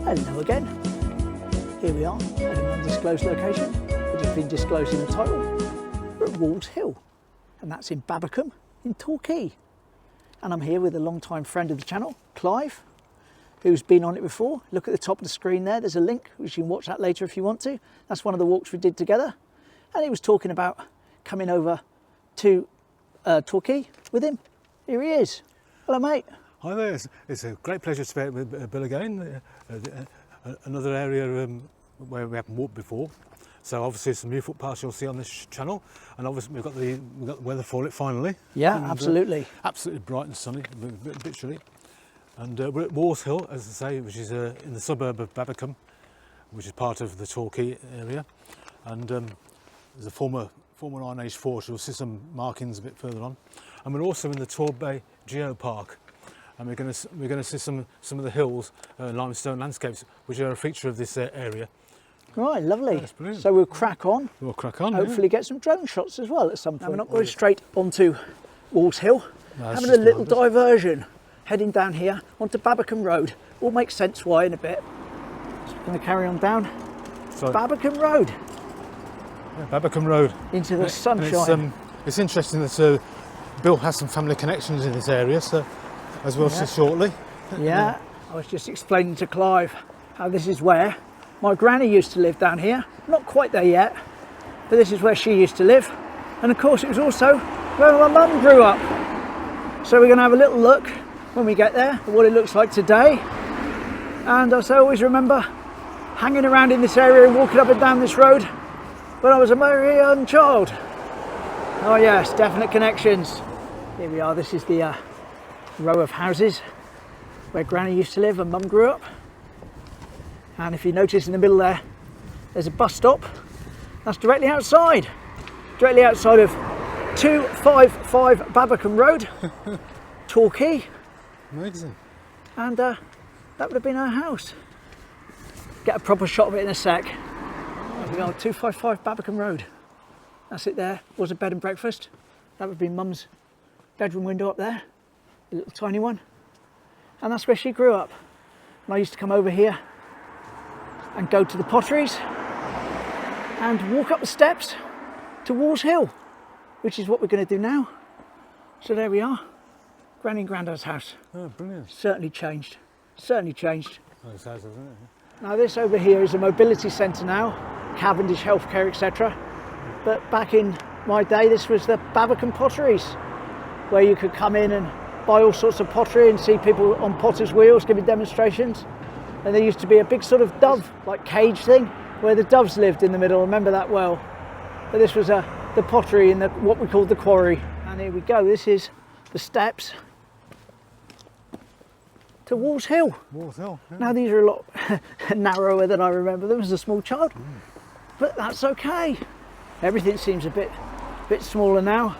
Hello again. Here we are at an undisclosed location, which has been disclosed in the title. We're at Walls Hill, and that's in Babbacombe in Torquay. And I'm here with a long-time friend of the channel, Clive, who's been on it before. Look at the top of the screen there, there's a link, which you can watch that later if you want to. That's one of the walks we did together. And he was talking about coming over to Torquay with him. Here he is. Hello, mate. Hi there, it's a great pleasure to be with Bill again. Another area where we haven't walked before. So obviously some new footpaths you'll see on this channel, and obviously we've got the weather for it finally. Yeah, and, absolutely. Absolutely bright and sunny, a bit chilly. And we're at Walls Hill, as I say, which is in the suburb of Babbacombe, which is part of the Torquay area. And there's a former Iron Age fort. You'll see some markings a bit further on. And we're also in the Torquay Geopark. And we're going to see some of the hills, limestone landscapes, which are a feature of this area. Right, lovely. That's brilliant. So we'll crack on. We'll crack on. Hopefully get some drone shots as well at some point. We're not going straight onto Walls Hill. No, having a little diversion, heading down here onto Babbacombe Road. Will make sense why in a bit. So we're going to carry on down Babbacombe Road. Yeah, Babbacombe Road. Into the sunshine. It's interesting that Bill has some family connections in this area, so as we'll see shortly. Yeah, I was just explaining to Clive how this is where my granny used to live down here. Not quite there yet, but this is where she used to live. And of course it was also where my mum grew up. So we're going to have a little look when we get there at what it looks like today. And as I always remember hanging around in this area and walking up and down this road when I was a very young child. Oh yes, definite connections. Here we are, this is the row of houses where Granny used to live and Mum grew up. And if you notice in the middle there, there's a bus stop. That's directly outside of 255 Babbacombe Road, Torquay. Amazing. And that would have been our house. Get a proper shot of it in a sec. There we go, 255 Babbacombe Road. That's it there, was a bed and breakfast. That would be Mum's bedroom window up there, a little tiny one. And that's where she grew up. And I used to come over here and go to the potteries and walk up the steps to Walls Hill, which is what we're going to do now. So there we are, Granny and Grandad's house. Oh, brilliant. Certainly changed, certainly changed. Nice house, isn't it? Now this over here is a mobility centre now, Cavendish Healthcare, etc. But back in my day, this was the Babbacombe potteries, where you could come in and buy all sorts of pottery and see people on potter's wheels giving demonstrations. And there used to be a big sort of dove, like cage thing, where the doves lived in the middle. I remember that well. But this was the pottery in what we called the quarry. And here we go. This is the steps to Walls Hill. Walls Hill. Yeah. Now these are a lot narrower than I remember them as a small child, but that's okay. Everything seems a bit smaller now.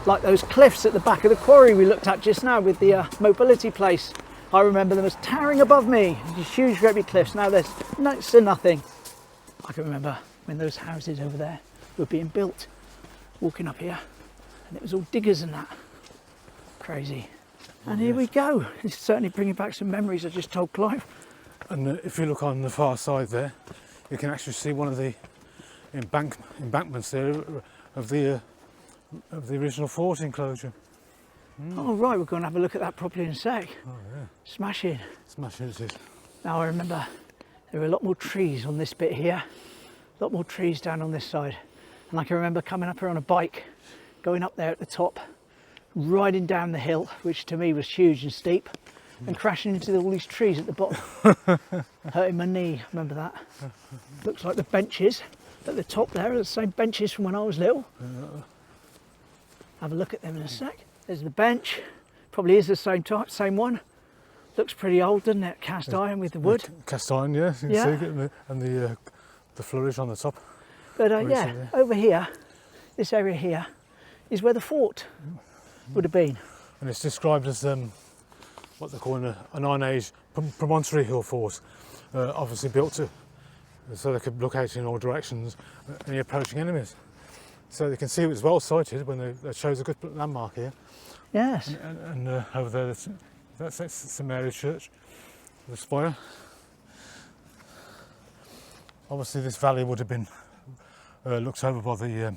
Like those cliffs at the back of the quarry we looked at just now with the mobility place. I remember them as towering above me, these huge great big cliffs. Now there's next to nothing. I can remember when those houses over there were being built, walking up here, and it was all diggers and that. Crazy. And here we go. It's certainly bringing back some memories I just told Clive. And if you look on the far side there, you can actually see one of the embankments there of the original fort enclosure. Oh right, we're going to have a look at that properly in a sec. Oh yeah. Smashing. Smashing it is. Now I remember there were a lot more trees on this bit here, a lot more trees down on this side. And I can remember coming up here on a bike, going up there at the top, riding down the hill, which to me was huge and steep, and crashing into all these trees at the bottom, hurting my knee. Remember that? Looks like the benches at the top there are the same benches from when I was little. Have a look at them in a sec. There's the bench, probably is the same type, same one. Looks pretty old, doesn't it? Cast iron with the wood. Cast iron, yeah. You can see it, and the flourish on the top. But yeah, over here, this area here, is where the fort would have been. And it's described as what they're calling an Iron Age promontory hill fort, obviously built so they could look out in all directions any approaching enemies. So they can see it was well sighted when they chose a good landmark here. Yes. And over there, that's St Mary's Church, the spire. obviously this valley would have been looked over by the,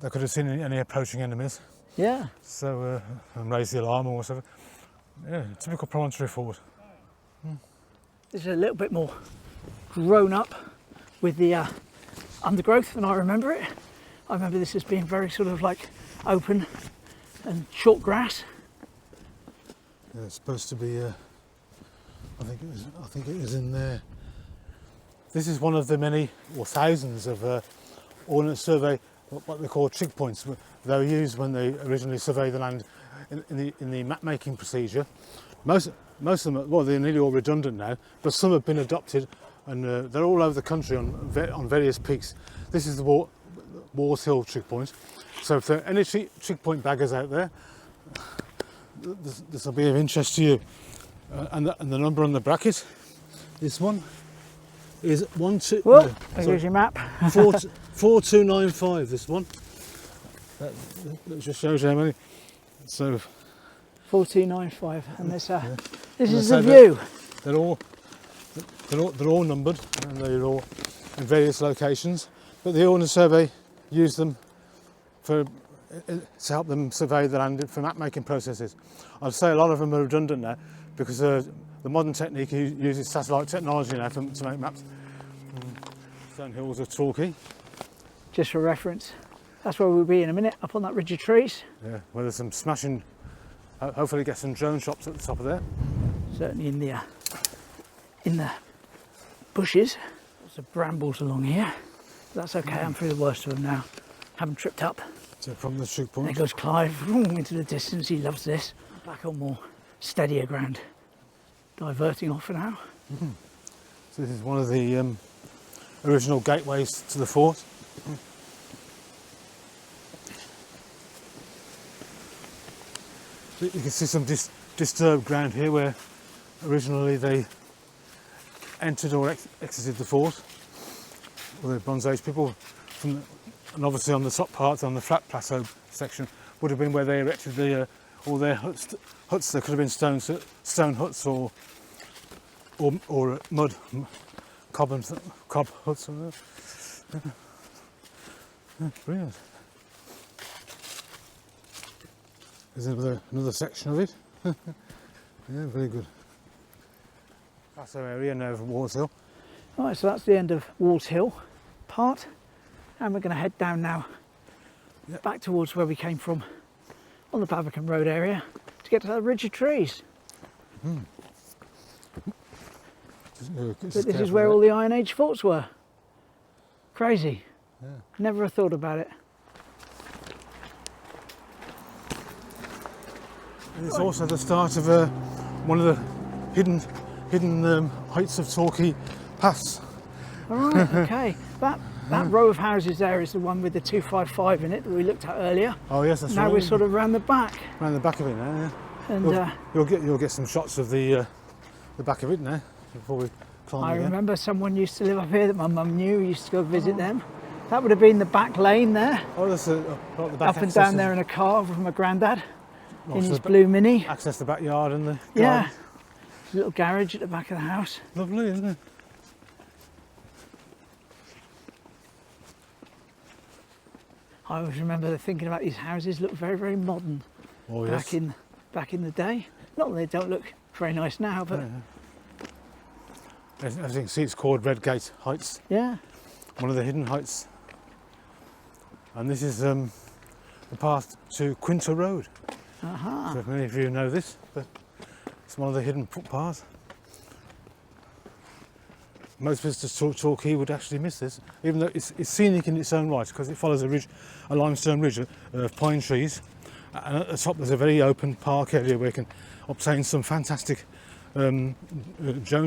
they could have seen any approaching enemies. Yeah. So, and raise the alarm or whatever. Yeah, typical promontory fort. This is a little bit more grown up with the undergrowth than I remember it. I remember this as being very sort of like open and short grass. Yeah, it's supposed to be, I think it is in there. This is one of the many or thousands of Ordnance Survey, what they call trig points. They were used when they originally surveyed the land in the map making procedure. Most of them, well, they're nearly all redundant now, but some have been adopted, and they're all over the country on various peaks. This is the Wars Hill trig point. So if there are any trig point baggers out there, this will be of interest to you. And the number on the bracket, this one, is here's your map. 4295. This one. That just shows you how many. So 4295, and this this and is the view. They're all numbered, and they're all in various locations. But the Ordnance Survey used them to help them survey the land for map making processes. I'd say a lot of them are redundant now because the modern technique uses satellite technology now to make maps. Stone Hills of Torquay. Just for reference, that's where we'll be in a minute, up on that ridge of trees. Yeah, where there's some smashing, hopefully get some drone shots at the top of there. Certainly in the bushes. Lots of brambles along here. That's okay, I'm through the worst of them now. Haven't tripped up. So from the trig point. There goes Clive, into the distance, he loves this. Back on more steadier ground. Diverting off for now. So this is one of the original gateways to the fort. So you can see some disturbed ground here where originally they entered or exited the fort. Well, the Bronze Age people, and obviously on the top part, on the flat plateau section, would have been where they erected all their huts. There could have been stone huts or mud cob huts. Brilliant. There's another section of it. Yeah, very good. Plateau area now of Wars Hill. Right, so that's the end of Wars Hill part, and we're going to head down now back towards where we came from on the Babbacombe Road area to get to that ridge of trees. But this is where all the Iron Age forts were. Crazy. Yeah. Never have thought about it. And it's also the start of one of the hidden heights of Torquay paths. All right, okay. That row of houses there is the one with the 255 in it that we looked at earlier. Oh yes, that's right. Now we're sort of round the back. Round the back of it now, yeah. And you'll get some shots of the back of it now before we climb I again. remember someone used to live up here that my mum knew. We used to go visit them. That would have been the back lane there. Oh, that's the back up and down there in a car from my granddad in his the blue Mini. Access the backyard and the Yeah, garden. little garage at the back of the house. Lovely, isn't it? I always remember thinking about these houses look very, very modern. Oh yes. Back in the day. Not that they don't look very nice now, but As you can see, it's called Redgate Heights, yeah. one of the hidden heights. And this is the path to Quinter Road. So if many of you know this, but it's one of the hidden footpaths. Most visitors to Torquay would actually miss this, even though it's scenic in its own right, because it follows a limestone ridge of pine trees. And at the top there's a very open park area where you can obtain some fantastic drone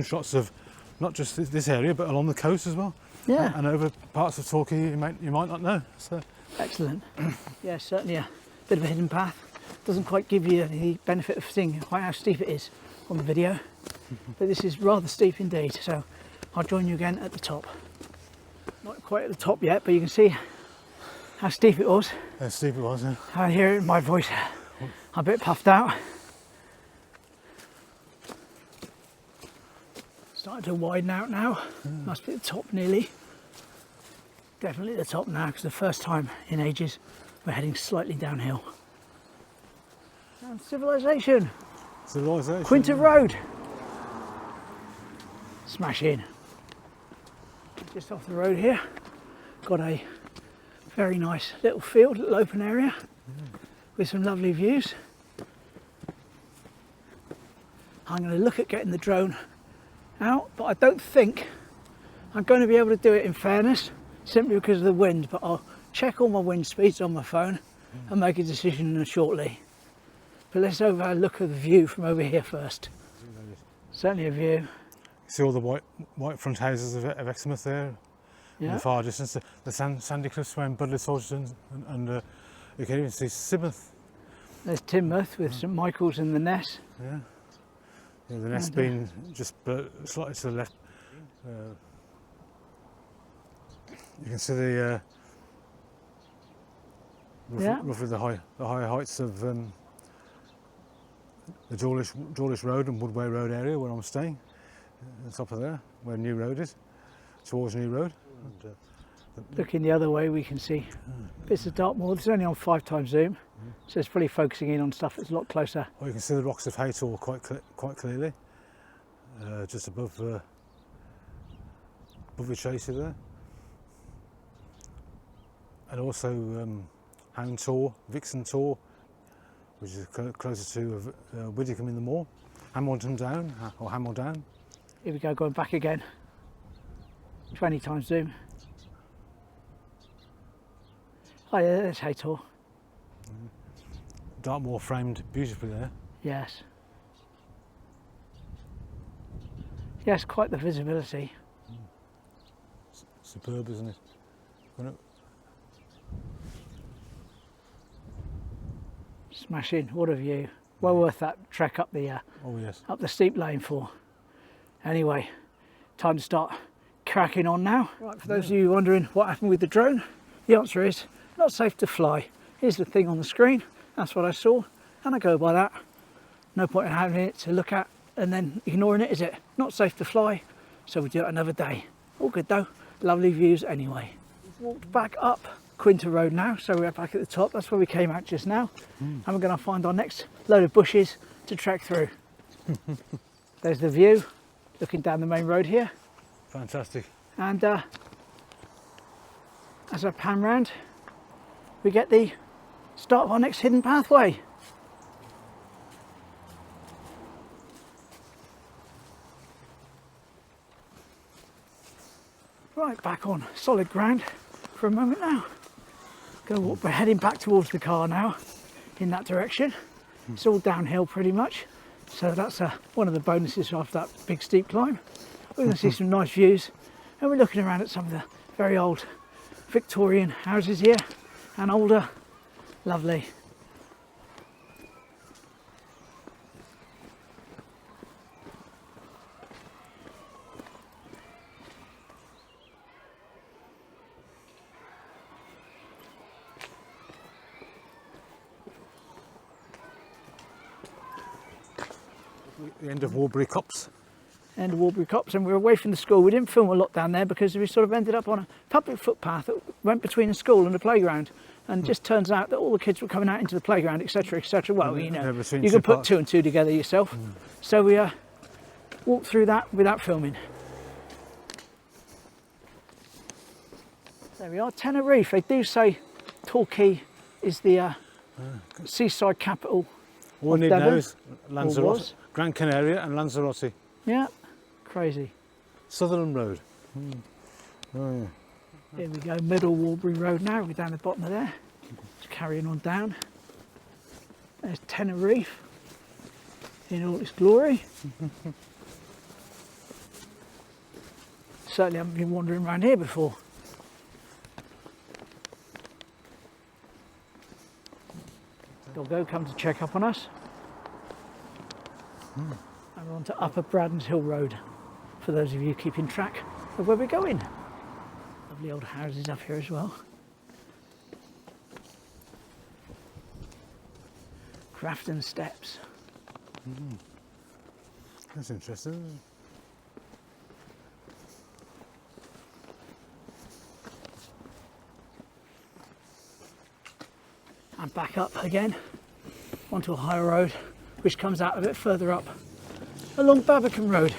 shots of not just this area, but along the coast as well. Yeah. And over parts of Torquay you might not know. So Excellent. Yeah, certainly a bit of a hidden path. Doesn't quite give you the benefit of seeing quite how steep it is on the video, but this is rather steep indeed. So I'll join you again at the top. Not quite at the top yet, but you can see how steep it was. how steep it was. Yeah. I hear it in my voice. I'm a bit puffed out. starting to widen out now. Must be the top nearly. Definitely the top now, because the first time in ages we're heading slightly downhill. And civilization. Civilization. Quinta Road. Smash in. Just off the road here, got a very nice little field, little open area with some lovely views. I'm going to look at getting the drone out, but I don't think I'm going to be able to do it, in fairness, simply because of the wind, but I'll check all my wind speeds on my phone and make a decision shortly. But let's have a look at the view from over here first. Certainly a view. See all the white front houses of Exmouth there, in Yeah. the far distance, the sandy cliffs around Budley Salterton, and you can even see Sidmouth. There's Teignmouth with St Michael's and the Ness. Yeah. Yeah, the Ness being just slightly to the left. You can see the roughly the higher heights of the Dawlish Road and Woodway Road area where I'm staying. On top of there, where New Road is, towards New Road. And, looking the other way, we can see bits of Dartmoor. This is only on 5x zoom, so it's probably focusing in on stuff that's a lot closer. you can see the rocks of Haytor quite clearly, just above the Tracy there. And also Hound Tor, Vixen Tor, which is closer to Widdicombe in the Moor, Hamilton Down, or Hamel Down. Here we go, going back again. 20x zoom. Oh yeah, there's Haytor. Dartmoor framed beautifully there. Yes. Yes, quite the visibility. Superb, isn't it? Smashing, what a view. Well worth that trek up the Oh yes. up the steep lane for. Anyway, time to start cracking on now. Right, for those of you wondering what happened with the drone, the answer is not safe to fly. Here's the thing on the screen, that's what I saw, and I go by that. No point in having it to look at and then ignoring it, is it? Not safe to fly, so we do it another day. All good though, lovely views anyway. We've walked back up Quinta Road now, so we're back at the top. That's where we came out just now, and we're going to find our next load of bushes to trek through. There's the view, looking down the main road here. Fantastic. And as I pan round, we get the start of our next hidden pathway. Right, back on solid ground for a moment now. We're heading back towards the car now, in that direction. It's all downhill pretty much, so that's one of the bonuses of that big steep climb. We're going to see some nice views, and we're looking around at some of the very old Victorian houses here, and older. Lovely. The end of Warbury Copse. End of Warbury Copse, and we were away from the school. We didn't film a lot down there because we sort of ended up on a public footpath that went between the school and the playground, and just turns out that all the kids were coming out into the playground, etc, etc. Well, you know, you can put two and two together yourself. So we walked through that without filming. There we are, Tenerife. They do say Torquay is the seaside capital. All we need now is was. Lanzarote, Gran Canaria and Lanzarote. Yeah, crazy. Sutherland Road. Oh, yeah. Here we go, Middle Warbury Road now. We're down the bottom of there. Just carrying on down. There's Tenerife in all its glory. Certainly haven't been wandering around here before. Doggo come to check up on us. And we're on to Upper Bradens Hill Road, for those of you keeping track of where we're going. Lovely old houses up here as well. Grafton Steps. That's interesting, isn't it? back up again onto a higher road which comes out a bit further up along Babbacombe Road.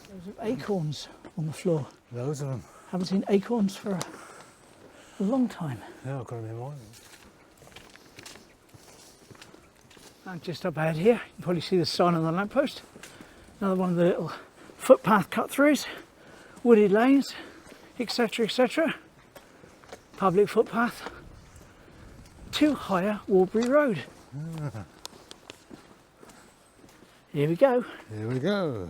There's acorns on the floor. Loads of them. Haven't seen acorns for a long time. Yeah, I've got them in mind. And just up ahead here, you can probably see the sign on the lamppost. Another one of the little footpath cut-throughs, wooded lanes, etc, etc. Public footpath to Higher Warbury Road. Ah. Here we go. Here we go.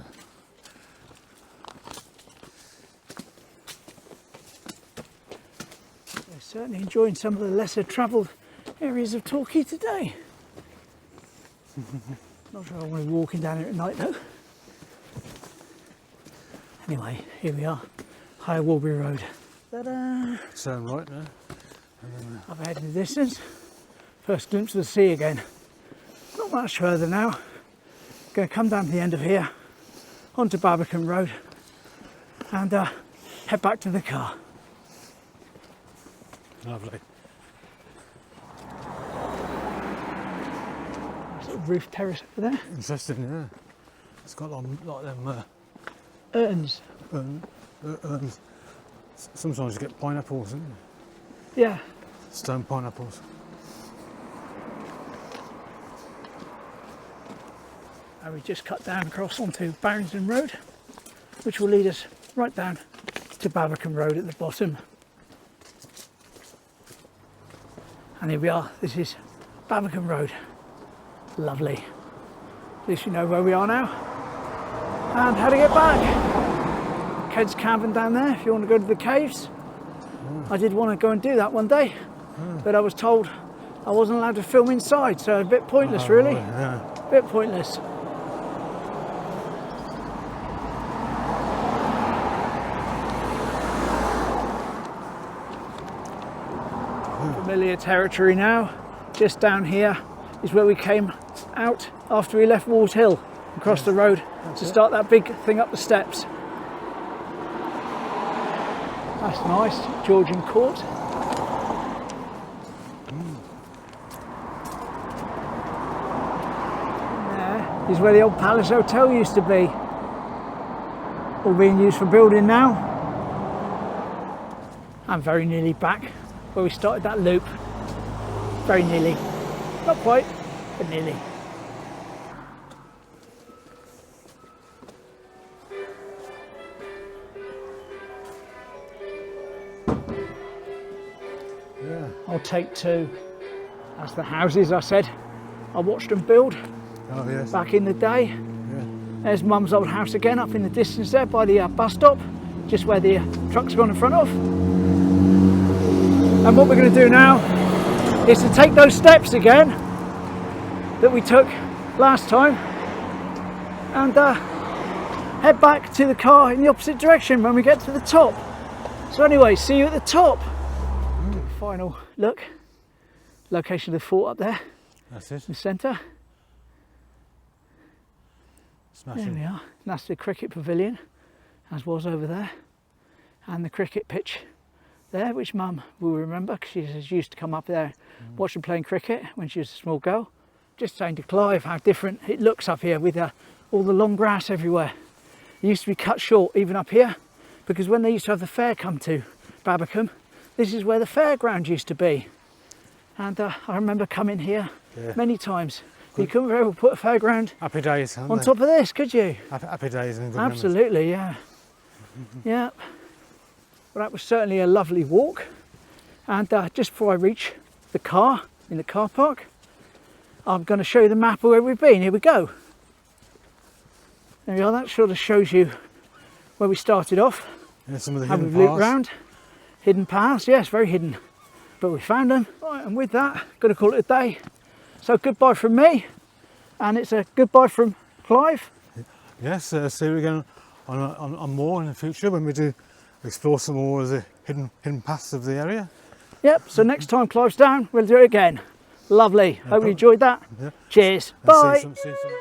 We're certainly enjoying some of the lesser travelled areas of Torquay today. Not sure I want to be walking down here at night though. Anyway, here we are, Higher Warbury Road. Ta-da! Turn right now. Up ahead in the distance, first glimpse of the sea again. Not much further now. Going to come down to the end of here, onto Babbacombe Road, and head back to the car. Lovely. Nice little roof terrace over there. Interesting, yeah. It's got like them Urns. urns. Sometimes you get pineapples, don't you? Yeah. Stone pineapples. And we just cut down across onto Barrington Road, which will lead us right down to Babbacombe Road at the bottom. And here we are, this is Babbacombe Road. Lovely. At least you know where we are now and how to get back. Ked's Cavern down there if you want to go to the caves. I did want to go and do that one day, but I was told I wasn't allowed to film inside, so a bit pointless really. Yeah. A bit pointless. Familiar territory now. Just down here is where we came out after we left Walls Hill, across the road to start that big thing up the steps. That's nice, Georgian Court. There is where the old Palace Hotel used to be. All being used for building now. I'm very nearly back where we started that loop. Very nearly. Not quite, but nearly. Yeah. I'll take two. That's the houses I said I watched them build Oh yes. back in the day. Yeah. There's Mum's old house again up in the distance there by the bus stop, just where the truck's gone in front of. And what we're going to do now is to take those steps again that we took last time and head back to the car in the opposite direction when we get to the top. So anyway, see you at the top. Final look, location of the fort up there. That's it. In the centre. Smashing. There we are. That's the cricket pavilion, as was over there, and the cricket pitch there, which Mum will remember because she used to come up there, watch them playing cricket when she was a small girl. Just saying to Clive how different it looks up here with all the long grass everywhere. It used to be cut short even up here, because when they used to have the fair come to Babbacombe, this is where the fairground used to be. And I remember coming here many times. You couldn't very well put a fairground Happy days, on top of this, could you? Happy days and good Absolutely, yeah. Yeah. Well, that was certainly a lovely walk. And just before I reach the car, in the car park, I'm going to show you the map of where we've been. Here we go. There we are, that sort of shows you where we started off. Yeah, some of the How hidden we've looped paths. round. Hidden paths, yes, very hidden. But we found them. Right, and with that, got to call it a day. So goodbye from me, and it's a goodbye from Clive. Yes, see you again on more in the future when we do explore some more of the hidden paths of the area. Yep, so next time Clive's down, we'll do it again. Lovely. Hope you enjoyed that. Yeah. Cheers. And Bye. see you soon.